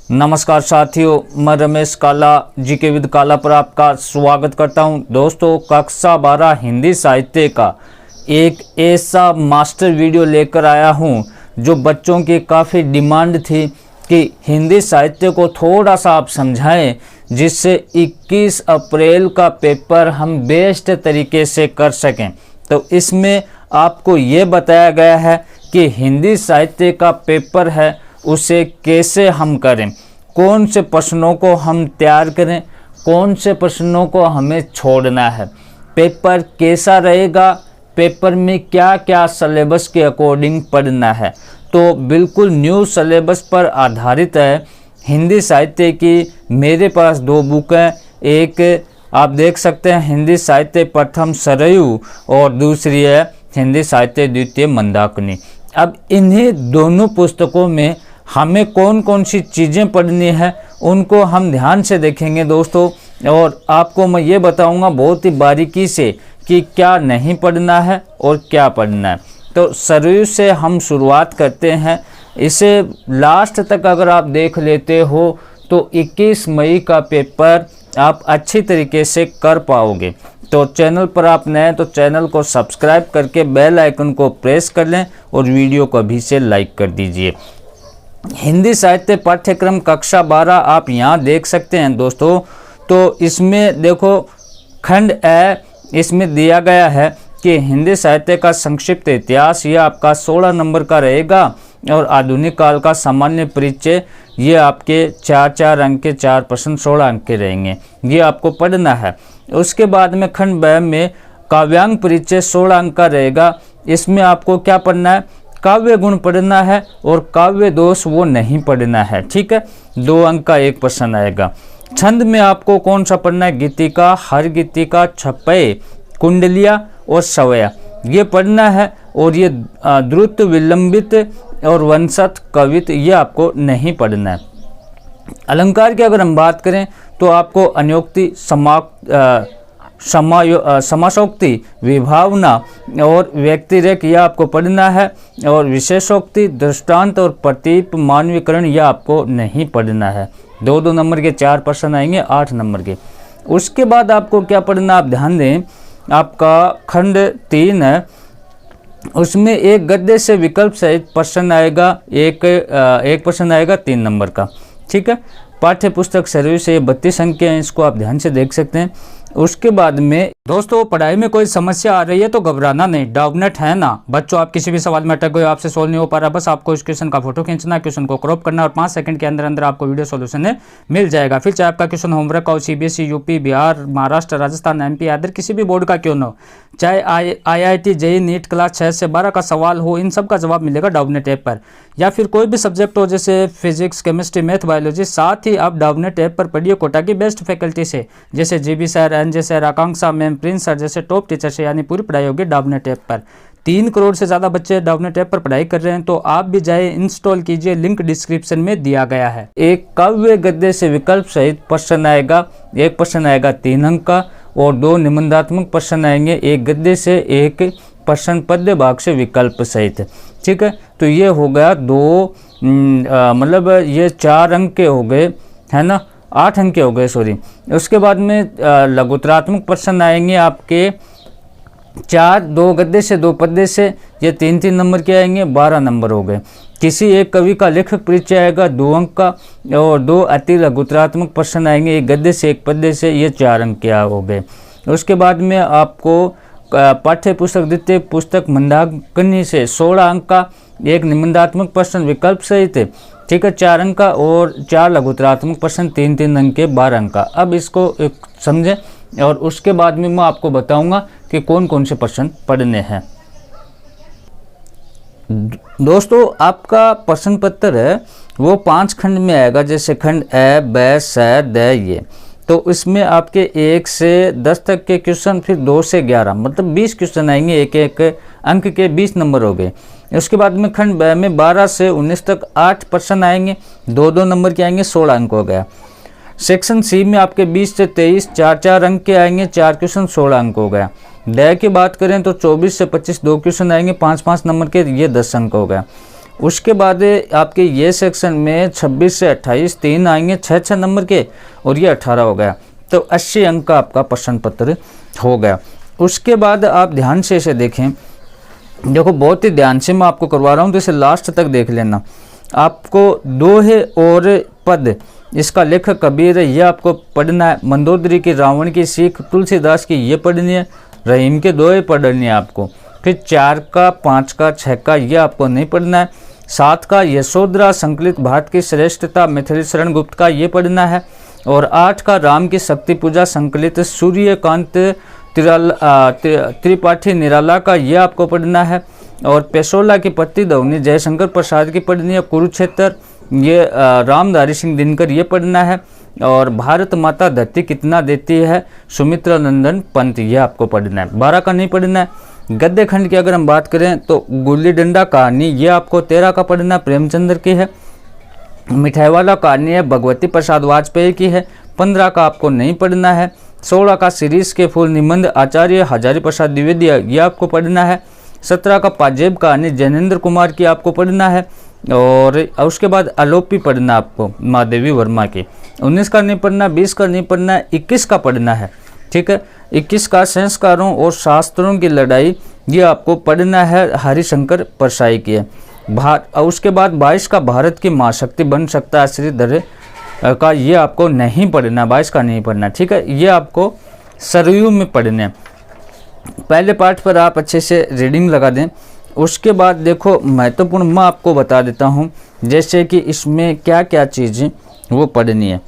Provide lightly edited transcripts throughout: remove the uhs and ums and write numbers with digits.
नमस्कार साथियों, मैं रमेश काला जीके विद काला पर आपका स्वागत करता हूं। दोस्तों, कक्षा 12 हिंदी साहित्य का एक ऐसा मास्टर वीडियो लेकर आया हूं जो बच्चों की काफ़ी डिमांड थी कि हिंदी साहित्य को थोड़ा सा आप समझाएं, जिससे 21 अप्रैल का पेपर हम बेस्ट तरीके से कर सकें। तो इसमें आपको ये बताया गया है कि हिंदी साहित्य का पेपर है उसे कैसे हम करें, कौन से प्रश्नों को हम तैयार करें, कौन से प्रश्नों को हमें छोड़ना है, पेपर कैसा रहेगा, पेपर में क्या क्या सिलेबस के अकॉर्डिंग पढ़ना है। तो बिल्कुल न्यू सिलेबस पर आधारित है हिंदी साहित्य की। मेरे पास 2 बुक हैं, एक आप देख सकते हैं हिंदी साहित्य प्रथम सरयू और दूसरी है हिंदी साहित्य द्वितीय मंदाकिनी। अब इन्हीं दोनों पुस्तकों में हमें कौन कौन सी चीज़ें पढ़नी है उनको हम ध्यान से देखेंगे दोस्तों, और आपको मैं ये बताऊंगा बहुत ही बारीकी से कि क्या नहीं पढ़ना है और क्या पढ़ना है। तो सरयू से हम शुरुआत करते हैं। इसे लास्ट तक अगर आप देख लेते हो तो 21 मई का पेपर आप अच्छी तरीके से कर पाओगे। तो चैनल पर आप नए हैं तो चैनल को सब्सक्राइब करके बेल आइकन को प्रेस कर लें और वीडियो को अभी से लाइक कर दीजिए। हिंदी साहित्य पाठ्यक्रम कक्षा 12 आप यहाँ देख सकते हैं दोस्तों। तो इसमें देखो खंड ए, इसमें दिया गया है कि हिंदी साहित्य का संक्षिप्त इतिहास, ये आपका 16 नंबर का रहेगा, और आधुनिक काल का सामान्य परिचय, ये आपके 4 अंक के 4 प्रश्न 16 अंक के रहेंगे, ये आपको पढ़ना है। उसके बाद में खंड ब में काव्यांग परिचय 16 अंक का रहेगा। इसमें आपको क्या पढ़ना है, काव्य गुण पढ़ना है और काव्य दोष वो नहीं पढ़ना है, ठीक है। 2 अंक का एक प्रश्न आएगा। छंद में आपको कौन सा पढ़ना है, गीतिका, हर गीतिका, छपय, कुंडलिया और सवया, ये पढ़ना है। और ये द्रुत, विलंबित और वंशत, कवित, ये आपको नहीं पढ़ना है। अलंकार की अगर हम बात करें तो आपको अन्योक्ति, समासोक्ति, विभावना और व्यक्तिरेख, यह आपको पढ़ना है। और विशेषोक्ति, दृष्टांत और प्रतीप, मानवीकरण, यह आपको नहीं पढ़ना है। 2-2 नंबर के 4 प्रश्न आएंगे 8 नंबर के। उसके बाद आपको क्या पढ़ना, आप ध्यान दें, आपका खंड 3 है, उसमें एक गद्य से विकल्प सहित प्रश्न आएगा, एक प्रश्न आएगा 3 नंबर का, ठीक है। पाठ्य पुस्तक सरयू से 32 अंक हैं, इसको आप ध्यान से देख सकते हैं। उसके बाद में दोस्तों, पढ़ाई में कोई समस्या आ रही है तो घबराना नहीं, डाउटनेट है ना बच्चों। आप किसी भी सवाल में अटक गए, आपसे सोल्व नहीं हो पा रहा, बस आपको इस क्वेश्चन का फोटो खींचना, क्वेश्चन को क्रॉप करना और 5 सेकंड के अंदर अंदर आपको वीडियो सॉल्यूशन मिल जाएगा। फिर चाहे आपका क्वेश्चन होमवर्क का हो, CBSE, UP, Bihar, Maharashtra, Rajasthan, MP, other किसी भी बोर्ड का क्यों ना हो, चाहे IIT, JEE, नीट क्लास 6 से 12 का सवाल हो, इन सब का जवाब मिलेगा डाउटनेट ऐप पर। या फिर कोई भी सब्जेक्ट हो जैसे फिजिक्स, केमिस्ट्री, मैथ, बायोलॉजी, साथ ही आप डाउटनेट ऐप पर पढ़िए कोटा की बेस्ट फैकल्टी से, जैसे GB सर, NJ सर, आकांक्षा मैम, प्रिंस सर जैसे टॉप टीचर से, यानी पूरी पढ़ाई होगी डाउटनेट ऐप पर। 3 करोड़ से ज़्यादा बच्चे डाउटनेट ऐप पर पढ़ाई कर रहे हैं, तो आप भी जाए इंस्टॉल कीजिए, लिंक डिस्क्रिप्शन में दिया गया है। एक काव्य गद्य से विकल्प सहित प्रश्न आएगा, एक प्रश्न आएगा 3 अंक का, और 2 निबंधात्मक प्रश्न आएंगे, एक गद्य से, एक प्रश्न पद्य भाग से विकल्प सहित, ठीक है। तो ये हो गया 2 मतलब ये 4 अंक के हो गए, है ना, 8 अंक के हो गए, सॉरी। उसके बाद में लघुतरात्मक प्रश्न आएंगे आपके 4, 2 गद्य से, 2 पद्य से, ये 3-3 नंबर के आएंगे, 12 नंबर हो गए। किसी एक कवि का लेखक परिचय आएगा 2 अंक का, और 2 अति लघुतरात्मक प्रश्न आएंगे, एक गद्य से, एक पद्य से, ये 4 अंक के हो गए। उसके बाद में आपको पाठ्य पुस्तक द्वितीय पुस्तक मंदाकिनी से 16 अंक का, एक निबंधात्मक प्रश्न विकल्प सहित, ठीक है, 4 अंक का, और 4 लघुतरात्मक प्रश्न 3-3 अंक के 12 अंक का। अब इसको समझें, और उसके बाद में मैं आपको बताऊंगा कि कौन कौन से प्रश्न पढ़ने हैं। दोस्तों, आपका प्रश्न पत्र है वो 5 खंड में आएगा, जैसे खंड ए, ब, स, द, ये। तो इसमें आपके 1 से 10 तक के क्वेश्चन, फिर 2 से 11 मतलब 20 क्वेश्चन आएंगे, एक अंक के 20 नंबर हो गए। उसके बाद में खंड ब में 12 से 19 तक 8 प्रश्न आएंगे, 2-2 नंबर के आएंगे, 16 अंक हो गया। सेक्शन सी में आपके 20 से 23 4-4 अंक के आएंगे, 4 क्वेश्चन 16 अंक हो गया। ड की बात करें तो 24 से 25 2 क्वेश्चन आएंगे, 5-5 नंबर के, ये 10 अंक हो गया। उसके बाद आपके ये सेक्शन में 26 से 28 3 आएंगे 6 नंबर के, और ये 18 हो गया, तो 80 अंक का आपका प्रश्न पत्र हो गया। उसके बाद आप ध्यान से इसे देखें, देखो बहुत ही ध्यान से मैं आपको करवा रहा हूँ, तो इसे लास्ट तक देख लेना। आपको दोहे और पद, इसका लेखक कबीर है, ये आपको पढ़ना है। मंदोदरी की रावण की सीख, तुलसीदास की ये पढ़नी है। रहीम के दोहे पढ़नी है आपको। फिर 4 का 5 का 6 का ये आपको नहीं पढ़ना है। 7 का यशोधरा संकलित भारत की श्रेष्ठता मैथिली शरण गुप्त का ये पढ़ना है। और 8 का राम की शक्ति पूजा संकलित सूर्यकांत त्रिपाठी निराला का ये आपको पढ़ना है। और पेशोला की पत्ती दवनी जयशंकर प्रसाद की पढ़नी है। कुरुक्षेत्र ये रामधारी सिंह दिनकर ये पढ़ना है। और भारत माता धरती कितना देती है सुमित्रा नंदन पंत ये आपको पढ़ना है। 12 का नहीं पढ़ना है। गद्य खंड की अगर हम बात करें तो गुल्ली डंडा कहानी ये आपको 13 का पढ़ना प्रेमचंद्र की है। मिठाई वाला कहानी है भगवती प्रसाद वाजपेयी की है। 15 का आपको नहीं पढ़ना है। 16 का शिरीष के फूल निबंध आचार्य हजारी प्रसाद द्विवेदी ये आपको पढ़ना है। 17 का पाजेब कहानी जैनेन्द्र कुमार की आपको पढ़ना है। और उसके बाद आलोपी पढ़ना आपको महादेवी वर्मा की। 19 का नहीं पढ़ना, 20 का नहीं पढ़ना, 21 का पढ़ना है। ठीक है, 21 का संस्कारों और शास्त्रों की लड़ाई ये आपको पढ़ना है, हरिशंकर परसाई की है। उसके बाद 22 का भारत की महाशक्ति बन सकता है श्रीधर का ये आपको नहीं पढ़ना, 22 का नहीं पढ़ना। ठीक है, ये आपको सरयू में पढ़ने। पहले पार्ट पर आप अच्छे से रीडिंग लगा दें। उसके बाद देखो महत्वपूर्ण मैं आपको बता देता हूँ, जैसे कि इसमें क्या क्या चीज़ें वो पढ़नी है।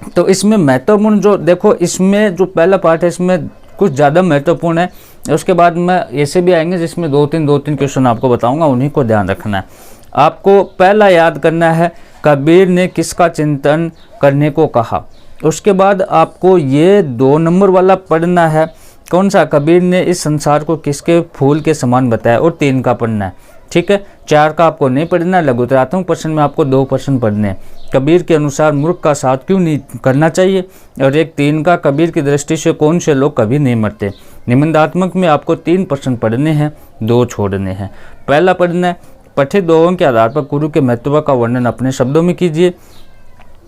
तो इसमें महत्वपूर्ण जो देखो, इसमें जो पहला पार्ट है इसमें कुछ ज़्यादा महत्वपूर्ण है। उसके बाद में ऐसे भी आएंगे जिसमें दो तीन क्वेश्चन आपको बताऊंगा, उन्हीं को ध्यान रखना है। आपको पहला याद करना है कबीर ने किसका चिंतन करने को कहा। उसके बाद आपको ये 2 नंबर वाला पढ़ना है, कौन सा, कबीर ने इस संसार को किसके फूल के समान बताया, और 3 का पढ़ना है। ठीक है, 4 का आपको नहीं पढ़ना। लघुतरात्मक प्रश्न में आपको 2 प्रश्न पढ़ने हैं। कबीर के अनुसार मूर्ख का साथ क्यों नहीं करना चाहिए, और एक 3 का कबीर की दृष्टि से कौन से लोग कभी नहीं मरते। निबंधात्मक में आपको 3 प्रश्न पढ़ने हैं, 2 छोड़ने हैं। पहला पढ़ना है पठित दोहों के आधार पर गुरु के महत्व का वर्णन अपने शब्दों में कीजिए।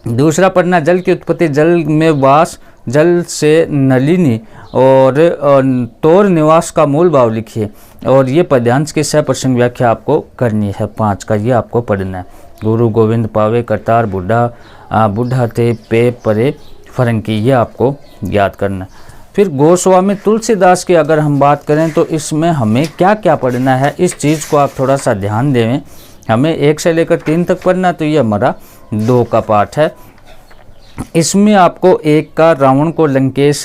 दूसरा पढ़ना जल की उत्पत्ति, जल में वास, जल से नलिनी और तोर निवास का मूल भाव लिखिए। और ये पद्यांश की सप्रसंग व्याख्या आपको करनी है। 5 का ये आपको पढ़ना है। गुरु गोविंद पावे करतार बुढ़ा थे पे परे फरंकी ये आपको याद करना है। फिर गोस्वामी तुलसीदास की अगर हम बात करें तो इसमें हमें क्या क्या पढ़ना है, इस चीज़ को आप थोड़ा सा ध्यान दें। हमें 1 से लेकर 3 तक पढ़ना, तो ये हमारा 2 का पाठ है। इसमें आपको 1 का रावण को लंकेश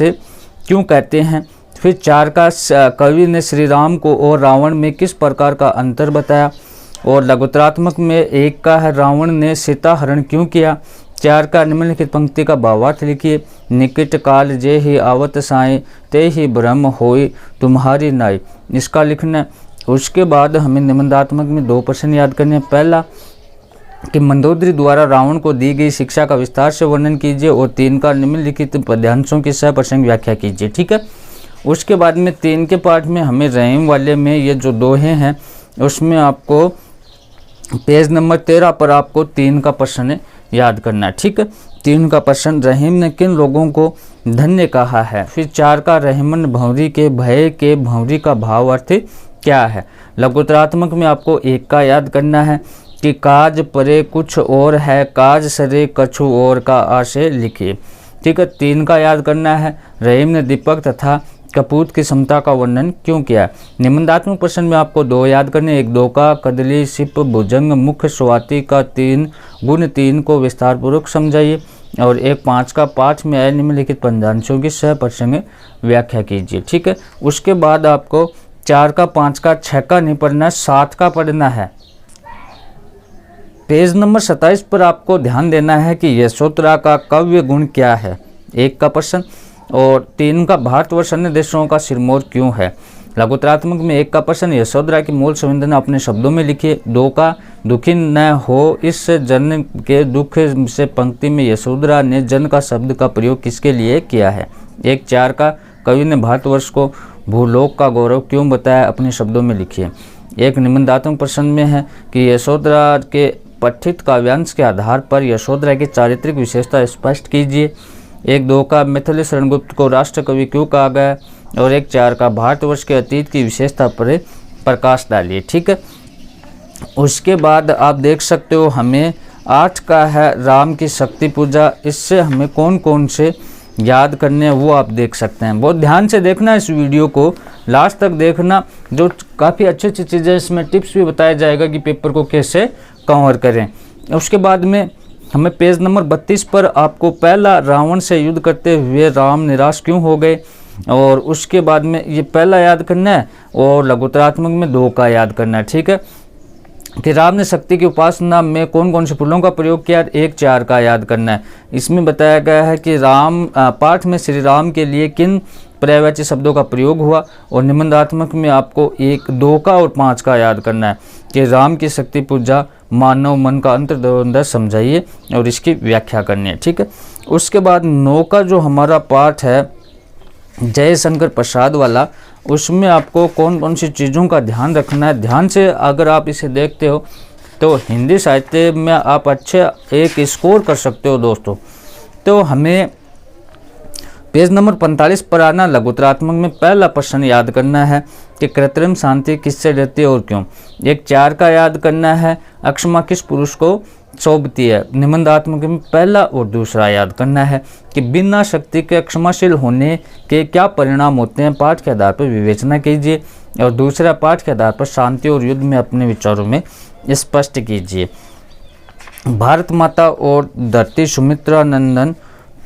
क्यों कहते हैं। फिर 4 का कवि ने श्री राम को और रावण में किस प्रकार का अंतर बताया। और लघुतरात्मक में 1 का है रावण ने सीता हरण क्यों किया। 4 का निम्नलिखित पंक्ति का भावार्थ लिखिए। निकट काल जे ही आवत साई ते ही ब्रह्म होई तुम्हारी नाई, इसका लिखना। उसके बाद हमें निबंधात्मक में 2 प्रश्न याद करने हैं। पहला कि मंदोदरी द्वारा रावण को दी गई शिक्षा का विस्तार से वर्णन कीजिए। और 3 का निम्नलिखित पद्यांशों की सप्रसंग व्याख्या कीजिए। ठीक है, उसके बाद में 3 के पाठ में हमें रहीम वाले में ये जो दोहे हैं उसमें आपको पेज नंबर 13 पर आपको 3 का प्रश्न याद करना है। ठीक है, 3 का प्रश्न रहीम ने किन लोगों को धन्य कहा है। फिर 4 का रहमन भंवरी के भय के भंवरी का भाव अर्थ क्या है। लघुतरात्मक में आपको 1 का याद करना है कि काज परे कुछ और है, काज सरे कछु और का आशय लिखिए। ठीक है, 3 का याद करना है रहीम ने दीपक तथा कपूत की समता का वर्णन क्यों किया। निबंधात्मक प्रश्न में आपको 2 याद करने, 1 2 का कदली सिप भुजंग मुख्य स्वाति का 3 गुण 3 को विस्तार पूर्वक समझाइए। और 1 5 का पाठ में आए निम्नलिखित पद्यांशों की सप्रसंग व्याख्या कीजिए। ठीक है, उसके बाद आपको 4 का 5 का 6 का नहीं पढ़ना, 7 का पढ़ना है। पेज नंबर 27 पर आपको ध्यान देना है कि यशोधरा का काव्य गुण क्या है, 1 का प्रश्न। और 3 का भारतवर्ष अन्य देशों का सिरमौर क्यों है। लघुतरात्मक में 1 का प्रश्न यशोधरा की मूल संवेदना अपने शब्दों में लिखिए। 2 का दुखी न हो इस जन के दुख से पंक्ति में यशोधरा ने जन का शब्द का प्रयोग किसके लिए किया है। 1 4 का कवि ने भारतवर्ष को भूलोक का गौरव क्यों बताया, अपने शब्दों में लिखिए। एक निबंधात्मक प्रश्न में है कि यशोधरा के पठित काव्यांश के आधार पर यशोधरा की चारित्रिक विशेषता स्पष्ट कीजिए। एक 2 का मिथिलेश शरणगुप्त को राष्ट्र कवि क्यों कहा गया, और एक 4 का भारतवर्ष के अतीत की विशेषता पर प्रकाश डालिए। ठीक है, उसके बाद आप देख सकते हो हमें 8 का है राम की शक्ति पूजा। इससे हमें कौन कौन से याद करने हैं वो आप देख सकते हैं। बहुत ध्यान से देखना इस वीडियो को, लास्ट तक देखना, जो काफ़ी अच्छी अच्छी चीज़ें इसमें टिप्स भी बताया जाएगा कि पेपर को कैसे कवर करें। उसके बाद में हमें पेज नंबर 32 पर आपको पहला रावण से युद्ध करते हुए राम निराश क्यों हो गए, और उसके बाद में ये पहला याद करना है, और लघुतरात्मक में 2 का याद करना है। ठीक है, कि राम ने शक्ति की उपासना में कौन कौन से फूलों का प्रयोग किया, एक 4 का याद करना है। इसमें बताया गया है कि राम पाठ में श्री राम के लिए किन पर्यायवाची शब्दों का प्रयोग हुआ, और निबंधात्मक में आपको 1, 2 का और 5 का याद करना है कि राम की शक्ति पूजा मानव मन का अंतर्द्वंद समझाइए और इसकी व्याख्या करनी है। ठीक है, उसके बाद 9 का जो हमारा पाठ है जयशंकर प्रसाद वाला, उसमें आपको कौन कौन सी चीज़ों का ध्यान रखना है। ध्यान से अगर आप इसे देखते हो तो हिंदी साहित्य में आप अच्छे एक स्कोर कर सकते हो दोस्तों। तो हमें पेज नंबर 45 पर आना, लघुतरात्मक में पहला प्रश्न याद करना है कि कृत्रिम शांति किससे डरती है और क्यों। एक 4 का याद करना है, अक्षमा किस पुरुष को सौंपती है। निबंधात्मक में पहला और दूसरा याद करना है कि बिना शक्ति के क्षमाशील होने के क्या परिणाम होते हैं, पाठ के आधार पर विवेचना कीजिए, और दूसरा पाठ के आधार पर शांति और युद्ध में अपने विचारों में स्पष्ट कीजिए। भारत माता और धरती सुमित्रा नंदन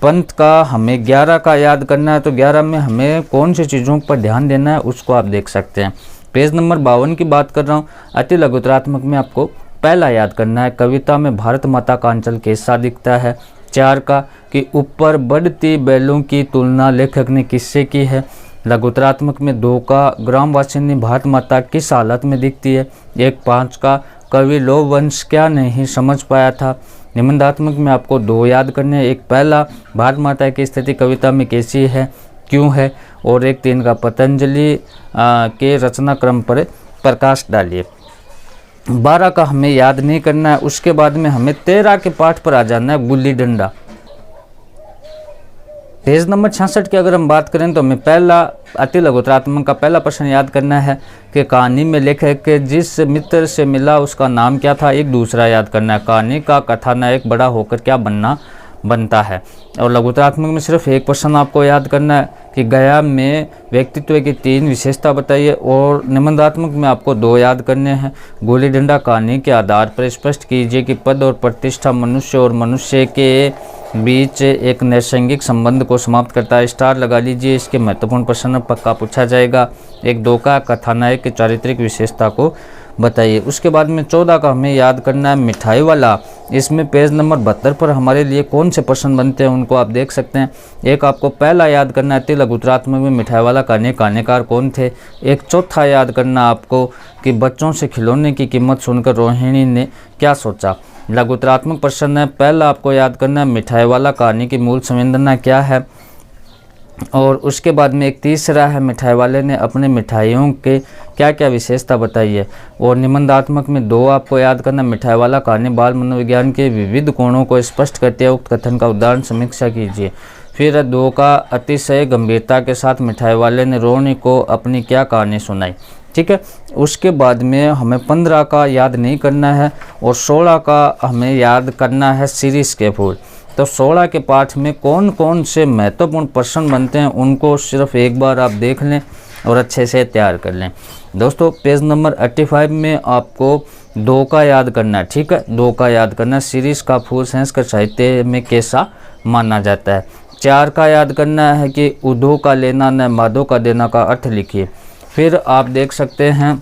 पंथ का हमें 11 का याद करना है। तो 11 में हमें कौन सी चीज़ों पर ध्यान देना है उसको आप देख सकते हैं। पेज नंबर 52 की बात कर रहा हूँ। अति लघुतरात्मक में आपको पहला याद करना है, कविता में भारत माता का अंचल कैसा दिखता है। 4 का कि ऊपर बढ़ती बैलों की तुलना लेखक ने किससे की है। लघुतरात्मक में 2 का ग्रामवासिनी भारत माता किस हालत में दिखती है। एक 5 का कवि लौह वंश क्या नहीं समझ पाया था। निबंधात्मक में आपको 2 याद करने हैं, एक पहला भारत माता की स्थिति कविता में कैसी है, क्यों है, और एक 3 का पतंजलि के रचना क्रम पर प्रकाश डालिए। 12 का हमें याद नहीं करना है। उसके बाद में हमें 13 के पाठ पर आ जाना है, गुल्ली डंडा। पेज नंबर 66 की अगर हम बात करें तो हमें पहला अति लघुतरात्मक का पहला प्रश्न याद करना है कि कहानी में लेखक जिस मित्र से मिला उसका नाम क्या था। एक दूसरा याद करना है, कहानी का कथानायक बड़ा होकर क्या बनता है। और लघुतरात्मक में सिर्फ एक प्रश्न आपको याद करना है कि गया में व्यक्तित्व की 3 विशेषता बताइए, और निबंधात्मक में आपको 2 याद करने हैं। गोली डंडा कहानी के आधार पर स्पष्ट कीजिए कि पद और प्रतिष्ठा मनुष्य और मनुष्य के बीच एक नैसर्गिक संबंध को समाप्त करता है। स्टार लगा लीजिए, इसके महत्वपूर्ण प्रश्न पक्का पूछा जाएगा। एक 2 का कथानायक की चारित्रिक विशेषता को बताइए। उसके बाद में 14 का हमें याद करना है, मिठाई वाला। इसमें पेज नंबर 72 पर हमारे लिए कौन से प्रश्न बनते हैं उनको आप देख सकते हैं। एक आपको पहला याद करना है, अति लघुतरात्मक में मिठाई वाला कहानीकार कौन थे। एक 4था याद करना आपको कि बच्चों से खिलौने की कीमत सुनकर रोहिणी ने क्या सोचा। लघुतरात्मक प्रश्न है, पहला आपको याद करना है मिठाई वाला कहानी की मूल संवेदना क्या है, और उसके बाद में एक तीसरा है मिठाई वाले ने अपने मिठाइयों के क्या क्या विशेषता बताई है। और निबंधात्मक में 2 आपको याद करना, मिठाई वाला कहानी बाल मनोविज्ञान के विविध कोणों को स्पष्ट करते हैं, उक्त कथन का उदाहरण समीक्षा कीजिए। फिर 2 का अतिशय गंभीरता के साथ मिठाई वाले ने रोहिणी को अपनी क्या कहानी सुनाई। ठीक है, उसके बाद में हमें 15 का याद नहीं करना है, और 16 का हमें याद करना है शिरीष के फूल। तो 16 के पाठ में कौन कौन से महत्वपूर्ण प्रश्न बनते हैं उनको सिर्फ एक बार आप देख लें और अच्छे से तैयार कर लें। दोस्तों पेज नंबर 85 में आपको 2 का याद करना है। ठीक है, 2 का याद करना है, शिरीष का फूल संस्कृत साहित्य में कैसा माना जाता है। 4 का याद करना है कि उधो का लेना न माधो का देना का अर्थ लिखिए। फिर आप देख सकते हैं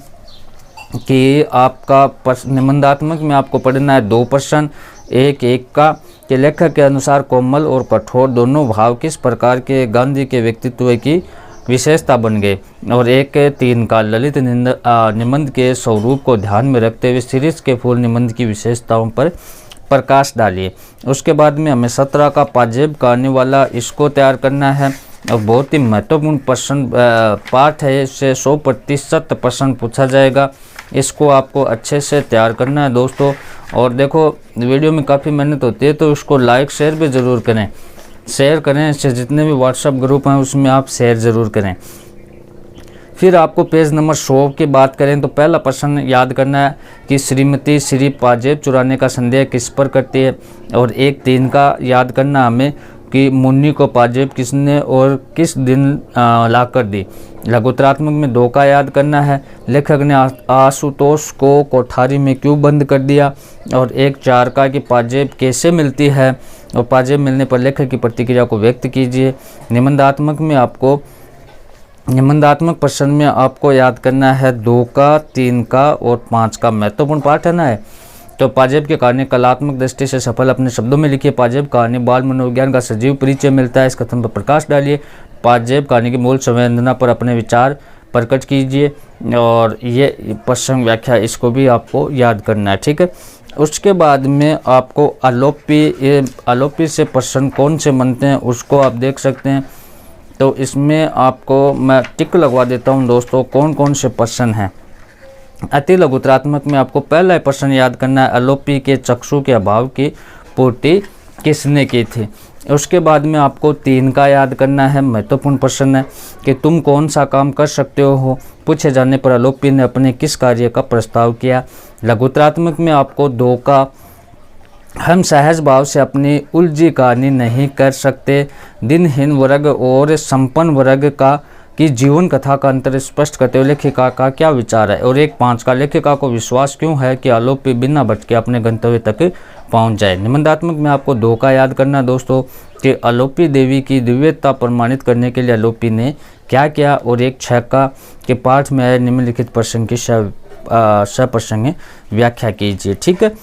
कि आपका निबंधात्मक में आपको पढ़ना है 2 प्रश्न, एक का कि लेखक के अनुसार कोमल और कठोर दोनों भाव किस प्रकार के गांधी के व्यक्तित्व की विशेषता बन गए, और एक 3 का ललित निबंध के स्वरूप को ध्यान में रखते हुए शिरीष के फूल निबंध की विशेषताओं पर प्रकाश डालिए। उसके बाद में हमें 17 का पाजेब कहानी वाला इसको तैयार करना है। और बहुत ही महत्वपूर्ण प्रश्न पाठ है, इससे 100% प्रश्न पूछा जाएगा। इसको आपको अच्छे से तैयार करना है दोस्तों। और देखो वीडियो में काफ़ी मेहनत होती है, तो उसको लाइक शेयर भी ज़रूर करें, शेयर करें, इससे जितने भी व्हाट्सएप ग्रुप हैं उसमें आप शेयर ज़रूर करें। फिर आपको पेज नंबर 100 की बात करें तो पहला प्रश्न याद करना है कि श्रीमती श्री पाजेब चुराने का संदेह किस पर करती है। और 1-3 का याद करना हमें कि मुन्नी को पाजेब किसने और किस दिन ला कर दी। लघुत्तरात्मक में 2 का याद करना है, लेखक ने आशुतोष को कोठारी में क्यों बंद कर दिया। और 1-4 का कि पाजेब कैसे मिलती है और पाजेब मिलने पर लेखक की प्रतिक्रिया को व्यक्त कीजिए। निबंधात्मक प्रश्न में आपको याद करना है 2 का, 3 का और 5 का, महत्वपूर्ण पाठ है ना। तो पाजेब की कहानी कलात्मक दृष्टि से सफल, अपने शब्दों में लिखिए। पाजेब कहानी बाल मनोविज्ञान का सजीव परिचय मिलता है, इस कथन पर प्रकाश डालिए। पाजेब कहानी की मूल संवेदना पर अपने विचार प्रकट कीजिए। और ये प्रसंग व्याख्या, इसको भी आपको याद करना है, ठीक है। उसके बाद में आपको आलोपी से प्रश्न कौन से बनते हैं उसको आप देख सकते हैं। तो इसमें आपको मैं टिक लगवा देता हूं दोस्तों, कौन कौन से प्रश्न हैं। अति लघुत्तरात्मक में आपको पहला प्रश्न याद करना है, आलोपी के चक्षु के अभाव की पूर्ति किसने की थी। उसके बाद में आपको 3 का याद करना है, महत्वपूर्ण प्रश्न है कि तुम कौन सा काम कर सकते हो। पूछे जाने पर आलोपी ने अपने किस कार्य का प्रस्ताव किया। लघुत्तरात्मक में आपको 2 का, हम सहज भाव से अपनी उलझी कहानी नहीं कर सकते। दिनहीन वर्ग और संपन्न वर्ग की जीवन कथा का अंतर स्पष्ट करते हुए लेखिका का क्या विचार है। और 1-5 का, लेखिका को विश्वास क्यों है कि आलोपी बिना भटके अपने गंतव्य तक पहुंच जाए। निबंधात्मक में आपको 2 का याद करना दोस्तों कि आलोपी देवी की दिव्यता प्रमाणित करने के लिए आलोपी ने क्या किया। और 1-6 का कि पाठ में आए निम्नलिखित प्रसंग की सप्रसंग व्याख्या कीजिए, ठीक है।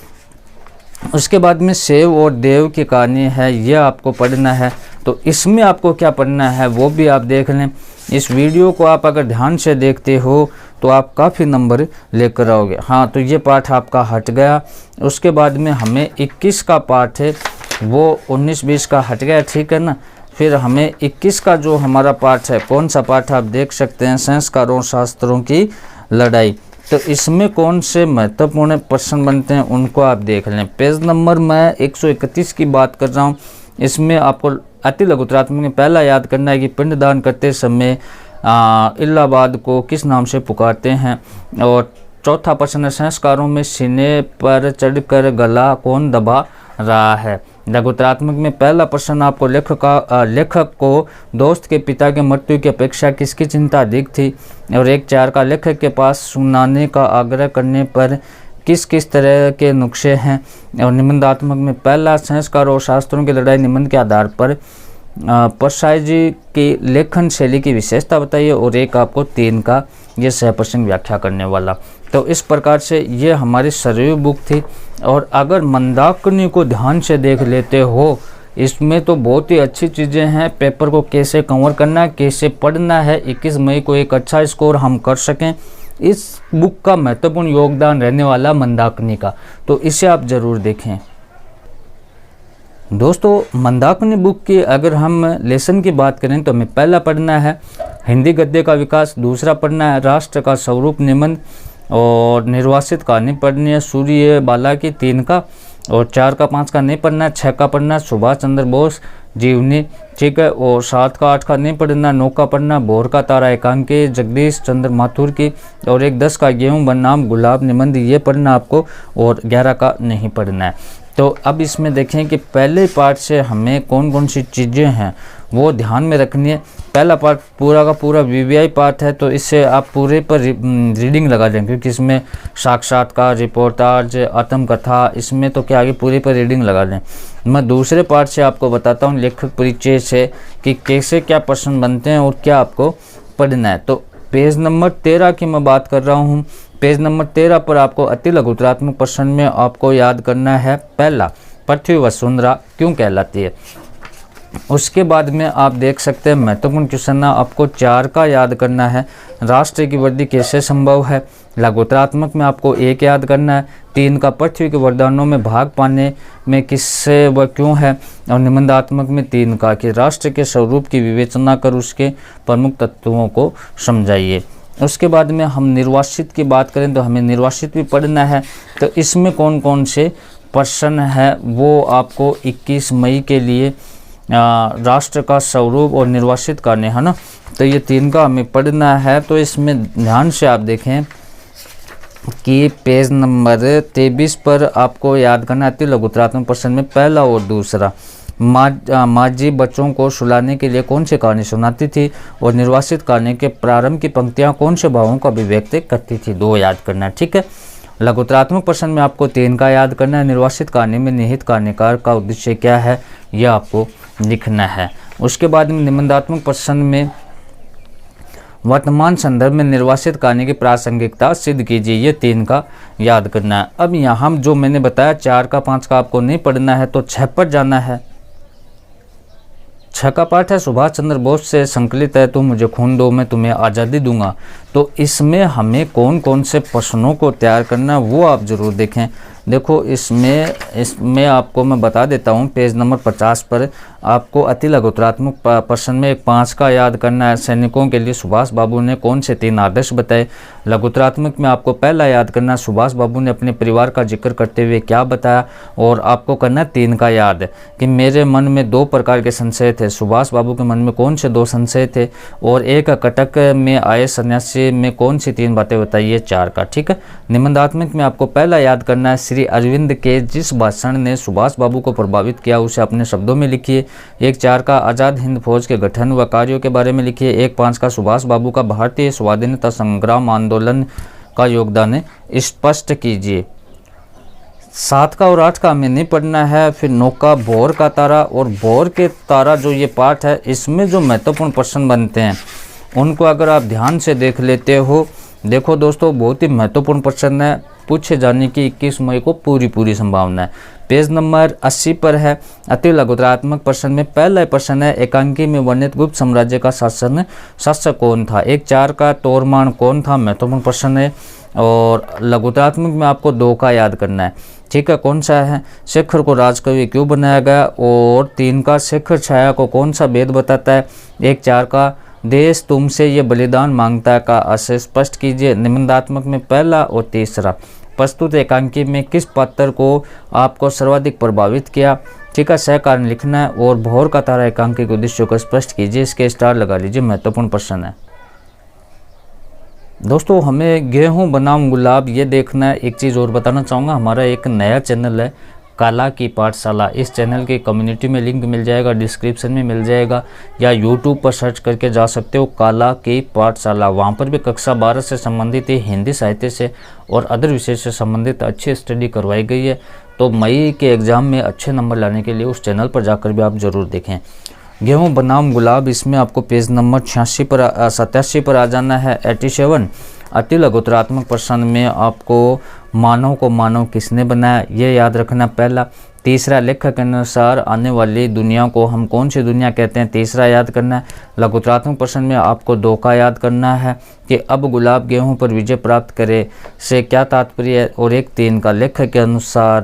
उसके बाद में सेव और देव की कहानी है, यह आपको पढ़ना है। तो इसमें आपको क्या पढ़ना है वो भी आप देख लें। इस वीडियो को आप अगर ध्यान से देखते हो तो आप काफ़ी नंबर लेकर आओगे। हाँ, तो ये पाठ आपका हट गया। उसके बाद में हमें 21 का पाठ है, वो 19-20 का हट गया, ठीक है ना। फिर हमें 21 का जो हमारा पाठ है, कौन सा पाठ आप देख सकते हैं, संस्कारों शास्त्रों की लड़ाई। तो इसमें कौन से महत्वपूर्ण प्रश्न बनते हैं उनको आप देख लें। पेज नंबर मैं 131 की बात कर रहा हूँ। इसमें आपको अति लघुत्तरात्मक में पहला याद करना है कि पिंडदान करते समय इलाहाबाद को किस नाम से पुकारते हैं। और 4था प्रश्न है, संस्कारों में सीने पर चढ़कर गला कौन दबा रहा है। लघुत्तरात्मक में पहला प्रश्न आपको लेखक को दोस्त के पिता के मृत्यु की अपेक्षा किसकी चिंता अधिक थी। और 1-4 का, लेखक के पास सुनाने का आग्रह करने पर किस किस तरह के नुस्खे हैं। और निबंधात्मक में पहला, संस्कार और शास्त्रों की लड़ाई निबंध के आधार पर परसाई जी की लेखन शैली की विशेषता बताइए। और 1 आपको 3 का ये सहप्रसंग व्याख्या करने वाला। तो इस प्रकार से ये हमारी सर्वे बुक थी। और अगर मंदाकिनी को ध्यान से देख लेते हो, इसमें तो बहुत ही अच्छी चीज़ें हैं। पेपर को कैसे कवर करना है, कैसे पढ़ना है, 21 मई को एक अच्छा स्कोर हम कर सकें, इस बुक का महत्वपूर्ण योगदान रहने वाला मंदाकिनी का। तो इसे आप ज़रूर देखें दोस्तों। मंदाकिनी बुक की अगर हम लेसन की बात करें तो हमें पहला पढ़ना है हिंदी गद्य का विकास, दूसरा पढ़ना है राष्ट्र का स्वरूप निबंध, और निर्वासित कहानी पढ़नी है सूर्य बाला की 3 का, और 4 का 5 का नहीं पढ़ना है, 6 का पढ़ना है सुभाष चंद्र बोस जीवनी, ठीक है। और 7 का 8 का नहीं पढ़ना, 9 का पढ़ना भोर का तारा एकांकी जगदीश चंद्र माथुर की, और 10 का गेहूं बनाम गुलाब निबंध, ये पढ़ना आपको, और 11 का नहीं पढ़ना है। तो अब इसमें देखें कि पहले पार्ट से हमें कौन कौन सी चीज़ें हैं वो ध्यान में रखनी है। पहला पार्ट पूरा का पूरा वीवीआई पार्ट है, तो इससे आप पूरे पर रीडिंग लगा दें, क्योंकि इसमें साक्षात्कार, रिपोर्टाज, आत्मकथा, इसमें तो क्या आगे पूरे पर रीडिंग लगा दें। मैं दूसरे पार्ट से आपको बताता हूँ लेखक परिचय से कि कैसे क्या प्रश्न बनते हैं और क्या आपको पढ़ना है। तो पेज नंबर 13 की मैं बात कर रहा हूँ। पेज नंबर 13 पर आपको अति लघुत्तरात्मक प्रश्न में आपको याद करना है पहला, पृथ्वी वसुंधरा क्यों कहलाती है। उसके बाद में आप देख सकते हैं महत्वपूर्ण क्वेश्चन है, आपको 4 का याद करना है। राष्ट्र की वृद्धि कैसे संभव है? लघुत्तरात्मक में आपको 1 याद करना है। 3 का पृथ्वी के वरदानों में भाग पाने में किससे व क्यों है? और निबंधात्मक में 3 का कि राष्ट्र के स्वरूप की विवेचना कर उसके प्रमुख तत्वों को समझाइए। उसके बाद में हम निर्वासित की बात करें तो हमें निर्वासित भी पढ़ना है। तो इसमें कौन कौन से प्रश्न है वो आपको 21 मई के लिए राष्ट्र का स्वरूप और निर्वासित करने है ना, तो ये 3 का हमें पढ़ना है। तो इसमें ध्यान से आप देखें कि पेज नंबर 23 पर आपको याद करना है लघुत्तरात्मक प्रश्न में पहला और दूसरा। माँ जी बच्चों को सुलाने के लिए कौन सी कहानी सुनाती थी? और निर्वासित करने के प्रारंभ की पंक्तियाँ कौन से भावों को अभिव्यक्त करती थी? 2 याद करना है, ठीक है। लघुत्तरात्मक प्रश्न में आपको 3 का याद करना है। निर्वासित कहानी में निहित कहानीकार का उद्देश्य क्या है, यह आपको लिखना है। उसके बाद में निबंधात्मक प्रश्न में वर्तमान संदर्भ में निर्वासित कहानी की प्रासंगिकता सिद्ध कीजिए, ये 3 का याद करना है। अब यहाँ जो मैंने बताया 4 का 5 का आपको नहीं पढ़ना है, तो 6 पर जाना है। 6 का पाठ है सुभाष चंद्र बोस से संकलित है, तुम मुझे खून दो मैं तुम्हें आज़ादी दूंगा। तो इसमें हमें कौन कौन से प्रश्नों को तैयार करना है वो आप ज़रूर देखें। देखो इसमें आपको मैं बता देता हूँ, पेज नंबर 50 पर आपको अति लघुत्तरात्मक प्रश्न में 5 का याद करना है। सैनिकों के लिए सुभाष बाबू ने कौन से 3 आदर्श बताए? लघुत्तरात्मक में आपको पहला याद करना है सुभाष बाबू ने अपने परिवार का जिक्र करते हुए क्या बताया? और आपको करना है 3 का याद कि मेरे मन में 2 प्रकार के संशय थे। सुभाष बाबू के मन में कौन से 2 संशय थे? और एक कटक में आए सन्यासी में कौन सी 3 बातें बताइए? 4 का, ठीक है। निबंधात्मक में आपको पहला याद करना है श्री अरविंद के जिस भाषण ने सुभाष बाबू को प्रभावित किया उसे अपने शब्दों में लिखिए। 1-4 का आज़ाद हिंद फौज के गठन व कार्यों के बारे में लिखिए। 1-5 का सुभाष बाबू का भारतीय स्वाधीनता संग्राम आंदोलन का योगदान स्पष्ट कीजिए। 7 का और 8 का हमें नहीं पढ़ना है। फिर 9 का भोर का तारा और भोर के तारा जो ये पाठ है, इसमें जो महत्वपूर्ण प्रश्न बनते हैं उनको अगर आप ध्यान से देख लेते हो, देखो दोस्तों बहुत ही महत्वपूर्ण प्रश्न है, पूछे जाने की 21 मई को पूरी संभावना है। पेज नंबर 80 पर है। अति लघुत्तरात्मक प्रश्न में पहला प्रश्न है एकांकी में वर्णित गुप्त साम्राज्य का शासक कौन था? 1-4 का तोरमान कौन था? महत्वपूर्ण प्रश्न है। और लघुत्तरात्मक में आपको 2 का याद करना है, ठीक है। कौन सा है? शेखर को राजकवि क्यों बनाया गया? और 3 का शेखर छाया को कौन सा वेद बताता है? 1-4 का देश तुमसे ये बलिदान मांगता है का आशय स्पष्ट कीजिए। निबंधात्मक में पहला और तीसरा। प्रस्तुत एकांकी में किस पात्र को आपको सर्वाधिक प्रभावित किया? ठीक है, सह कारण लिखना है। और भोर का तारा एकांकी के उद्देश्य को स्पष्ट कीजिए, इसके स्टार लगा लीजिए, महत्वपूर्ण प्रश्न है। दोस्तों हमें गेहूं बनाम गुलाब ये देखना है। एक चीज़ और बताना चाहूँगा, हमारा एक नया चैनल है कला की पाठशाला। इस चैनल के कम्युनिटी में लिंक मिल जाएगा, डिस्क्रिप्शन में मिल जाएगा, या यूट्यूब पर सर्च करके जा सकते हो कला की पाठशाला। वहाँ पर भी कक्षा 12 से संबंधित हिंदी साहित्य से और अदर विषय से संबंधित अच्छी स्टडी करवाई गई है। तो मई के एग्ज़ाम में अच्छे नंबर लाने के लिए उस चैनल पर जाकर भी आप ज़रूर देखें। गेहूँ बनाम गुलाब, इसमें आपको पेज नंबर 87 पर आ जाना है। 87 अति लघुत्तरात्मक प्रश्न में आपको मानव को मानव किसने बनाया ये याद रखना पहला। तीसरा, लेखक के अनुसार आने वाली दुनिया को हम कौन सी दुनिया कहते हैं? तीसरा याद करना है। लघुत्तरात्मक प्रश्न में आपको 2 का याद करना है कि अब गुलाब गेहूं पर विजय प्राप्त करे से क्या तात्पर्य है? और 1-3 का लेखक के अनुसार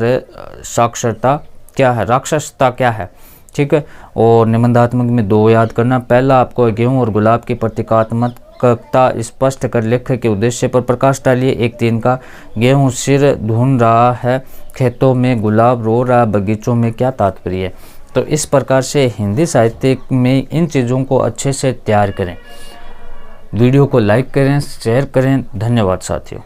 साक्षरता क्या है, राक्षसता क्या है? ठीक है। और निबंधात्मक में 2 याद करना। पहला आपको गेहूं और गुलाब की प्रतीकात्मक स्पष्ट कर लेखक के उद्देश्य पर प्रकाश डालिए। 1-3 का गेहूं सिर ढूंढ रहा है, खेतों में गुलाब रो रहा, बगीचों में क्या तात्पर्य है? तो इस प्रकार से हिंदी साहित्य में इन चीज़ों को अच्छे से तैयार करें। वीडियो को लाइक करें, शेयर करें। धन्यवाद साथियों।